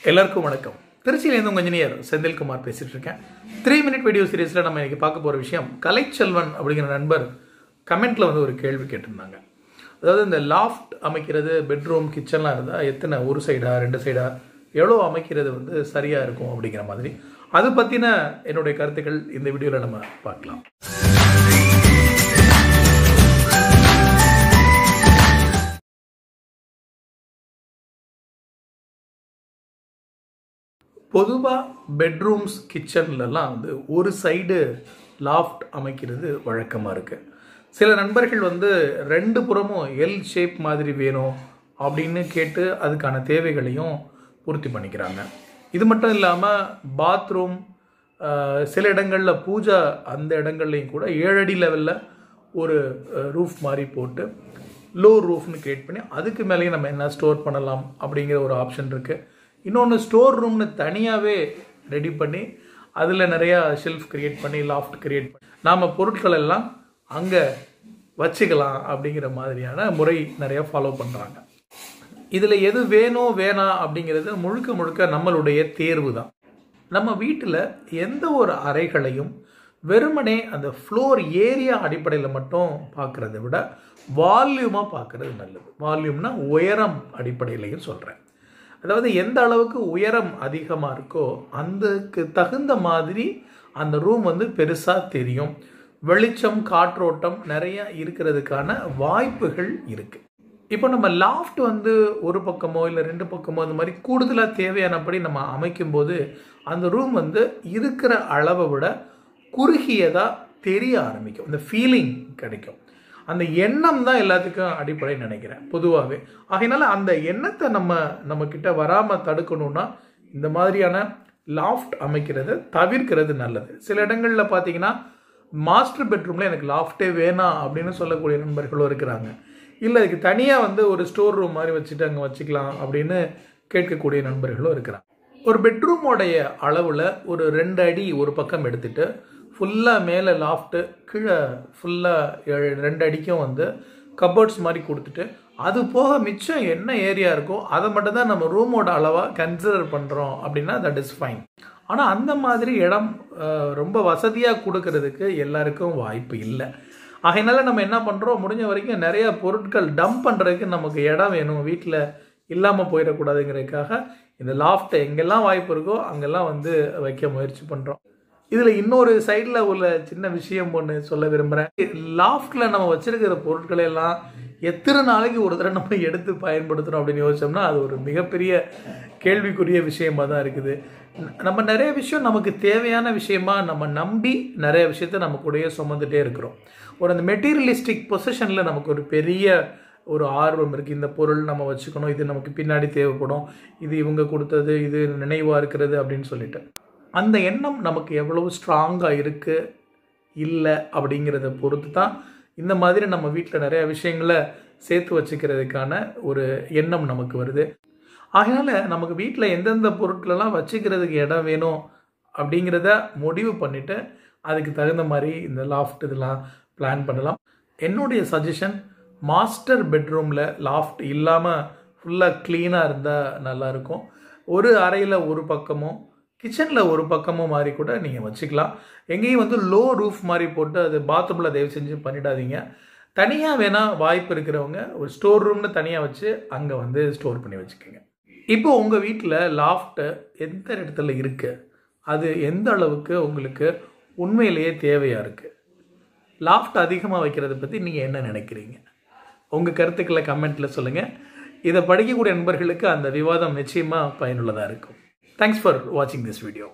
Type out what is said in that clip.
எல்லாருக்கும் வணக்கம். திருச்சியிலேருந்து உங்கள் இன்ஜினியர் செந்தில்குமார் பேசிகிட்டு இருக்கேன். 3 மினிட் வீடியோ சீரீஸில் நம்ம இன்றைக்கி பார்க்க போகிற விஷயம், கலைச்செல்வன் அப்படிங்கிற நண்பர் கமெண்ட்டில் ஒரு கேள்வி கேட்டிருந்தாங்க. அதாவது இந்த லாஃப்ட் அமைக்கிறது, பெட்ரூம் கிச்சன்லாம் இருந்தால் எத்தனை, ஒரு சைடா 2 சைடா, எவ்வளோ அமைக்கிறது சரியாக இருக்கும் அப்படிங்கிற மாதிரி. அது பற்றின என்னுடைய கருத்துக்கள் இந்த வீடியோவில் நம்ம பார்க்கலாம். பொதுவாக பெட்ரூம்ஸ் கிச்சன்லலாம் ஒரு சைடு லாஃப்ட் அமைக்கிறது வழக்கமாக இருக்குது. சில நண்பர்கள் 2 புறமும் எல் ஷேப் மாதிரி வேணும் அப்படின்னு கேட்டு அதுக்கான தேவைகளையும் பூர்த்தி பண்ணிக்கிறாங்க. இது மட்டும் இல்லாமல் பாத்ரூம், சில இடங்களில் பூஜா, அந்த இடங்கள்லையும் கூட 7 அடி லெவலில் ஒரு ரூஃப் மாதிரி போட்டு லோ ரூஃப்னு கிரியேட் பண்ணி அதுக்கு மேலேயும் நம்ம என்ன ஸ்டோர் பண்ணலாம் அப்படிங்கிற ஒரு ஆப்ஷன் இருக்குது. இன்னொன்று, ஸ்டோர் ரூம்னு தனியாகவே ரெடி பண்ணி அதில் நிறையா ஷெல்ஃப் கிரியேட் பண்ணி லாஃப்ட் கிரியேட் பண்ணி நாம் பொருட்கள் எல்லாம் அங்கே வச்சுக்கலாம் அப்படிங்கிற மாதிரியான முறை நிறையா ஃபாலோ பண்ணுறாங்க. இதில் எது வேணும் வேணாம் அப்படிங்கிறது முழுக்க முழுக்க நம்மளுடைய தேர்வு தான். நம்ம வீட்டில் எந்த ஒரு அறைகளையும் வெறுமனே அந்த ஃப்ளோர் ஏரியா அடிப்படையில் மட்டும் பார்க்குறத விட வால்யூமாக பார்க்குறது நல்லது. வால்யூம்னா உயரம் அடிப்படையிலையும் சொல்கிறேன். அதாவது எந்த அளவுக்கு உயரம் அதிகமாக இருக்கோ அதுக்கு தகுந்த மாதிரி அந்த ரூம் பெருசாக தெரியும். வெளிச்சம், காற்றோட்டம் நிறைய இருக்கிறதுக்கான வாய்ப்புகள் இருக்குது. இப்போ நம்ம லாஃப்ட் ஒரு பக்கமோ இல்லை 2 பக்கமோ அந்த மாதிரி கூடுதலாக தேவையானபடி நம்ம அமைக்கும்போது அந்த ரூம் இருக்கிற அளவை விட குறுகியதாக தெரிய ஆரம்பிக்கும். இந்த ஃபீலிங் கிடைக்கும். அந்த எண்ணம் தான் எல்லாத்துக்கும் அடிப்படை நினைக்கிறேன் பொதுவாகவே. ஆகையினால அந்த எண்ணத்தை நம்மக்கிட்ட வராமல் தடுக்கணும்னா இந்த மாதிரியான லாஃப்ட் அமைக்கிறத தவிர்க்கிறது நல்லது. சில இடங்களில் பார்த்தீங்கன்னா மாஸ்டர் பெட்ரூமில் எனக்கு லாஃப்டே வேணாம் அப்படின்னு சொல்லக்கூடிய நண்பர்களும் இருக்கிறாங்க. இல்லை, அதுக்கு தனியாக ஒரு ஸ்டோர் ரூம் மாதிரி வச்சுட்டு அங்கே வச்சுக்கலாம் அப்படின்னு கேட்கக்கூடிய நண்பர்களும் இருக்கிறாங்க. ஒரு பெட்ரூமோடைய அளவில் ஒரு 2 அடி ஒரு பக்கம் எடுத்துகிட்டு ஃபுல்லாக மேலே லாஃப்ட்டு, கீழே ஃபுல்லாக 2 அடிக்கும் கப்போர்ட்ஸ் மாதிரி கொடுத்துட்டு அது போக மிச்சம் என்ன ஏரியா இருக்கோ அதை மட்டும் தான் நம்ம ரூமோட அளவாக கன்சிடர் பண்ணுறோம் அப்படின்னா தட் இஸ் ஃபைன். ஆனால் அந்த மாதிரி இடம் ரொம்ப வசதியாக கொடுக்கறதுக்கு எல்லாருக்கும் வாய்ப்பு இல்லை. ஆகையினால நம்ம என்ன பண்ணுறோம், முடிஞ்ச வரைக்கும் நிறையா பொருட்கள் டம்ப் பண்ணுறதுக்கு நமக்கு இடம் வேணும், வீட்டில் இல்லாமல் போயிடக்கூடாதுங்கிறதுக்காக இந்த லாஃப்ட்டை எங்கெல்லாம் வாய்ப்பு இருக்கோ அங்கெல்லாம் வைக்க முயற்சி பண்ணுறோம். இதில் இன்னொரு சைடில் உள்ள சின்ன விஷயம் ஒன்று சொல்ல விரும்புகிறேன். லாஃப்டில் நம்ம வச்சுருக்கிற பொருட்களை எல்லாம் எத்தனை நாளைக்கு ஒரு தடவை நம்ம எடுத்து பயன்படுத்துகிறோம் அப்படின்னு யோசிச்சோம்னா அது ஒரு மிகப்பெரிய கேள்விக்குரிய விஷயமாக தான் இருக்குது. நம்ம நிறைய விஷயம் நமக்கு தேவையான விஷயமா நம்ம நம்பி நிறைய விஷயத்த நம்ம கூடயே சுமந்துகிட்டே இருக்கிறோம். அந்த மெட்டீரியலிஸ்டிக் பொசிஷனில் நமக்கு ஒரு பெரிய ஒரு ஆர்வம் இருக்குது. இந்த பொருள் நம்ம வச்சுக்கணும், இது நமக்கு பின்னாடி தேவைப்படும், இது இவங்க கொடுத்தது, இது நினைவாக இருக்கிறது அப்படின்னு சொல்லிட்டு அந்த எண்ணம் நமக்கு எவ்வளவு ஸ்ட்ராங்காக இருக்குது இல்லை அப்படிங்கிறத பொறுத்து தான் இந்த மாதிரி நம்ம வீட்டில் நிறையா விஷயங்களை சேர்த்து வச்சுக்கிறதுக்கான ஒரு எண்ணம் நமக்கு வருது. ஆகையால் நமக்கு வீட்டில் எந்தெந்த பொருட்களெல்லாம் வச்சுக்கிறதுக்கு இடம் வேணும் அப்படிங்கிறத முடிவு பண்ணிவிட்டு அதுக்கு தகுந்த மாதிரி இந்த லாஃப்ட் இதெல்லாம் பிளான் பண்ணலாம். என்னுடைய சஜஷன், மாஸ்டர் பெட்ரூமில் லாஃப்ட் இல்லாமல் ஃபுல்லாக க்ளீனாக இருந்தால் நல்லாயிருக்கும். ஒரு அறையில் ஒரு பக்கமும் கிச்சனில் ஒரு பக்கமும் மாதிரி கூட நீங்கள் வச்சுக்கலாம். எங்கேயும் லோ ரூஃப் மாதிரி போட்டு அது பாத்ரூமில் தயவு செஞ்சு பண்ணிடாதீங்க. தனியாக வேணால் வாய்ப்பு இருக்கிறவங்க ஒரு ஸ்டோர் ரூம்னு தனியாக வச்சு அங்கே ஸ்டோர் பண்ணி வச்சுக்கோங்க. இப்போ உங்கள் வீட்டில் லாஃப்ட்டு எந்த இடத்துல இருக்குது, அது எந்த அளவுக்கு உங்களுக்கு உண்மையிலேயே தேவையாக இருக்குது, லாஃப்ட் அதிகமாக வைக்கிறத பற்றி நீங்கள் என்ன நினைக்கிறீங்க? உங்கள் கருத்துக்களை கமெண்ட்டில் சொல்லுங்கள். இதை படிக்கக்கூடிய நண்பர்களுக்கு அந்த விவாதம் நிச்சயமாக பயனுள்ளதாக இருக்கும். Thanks for watching this video.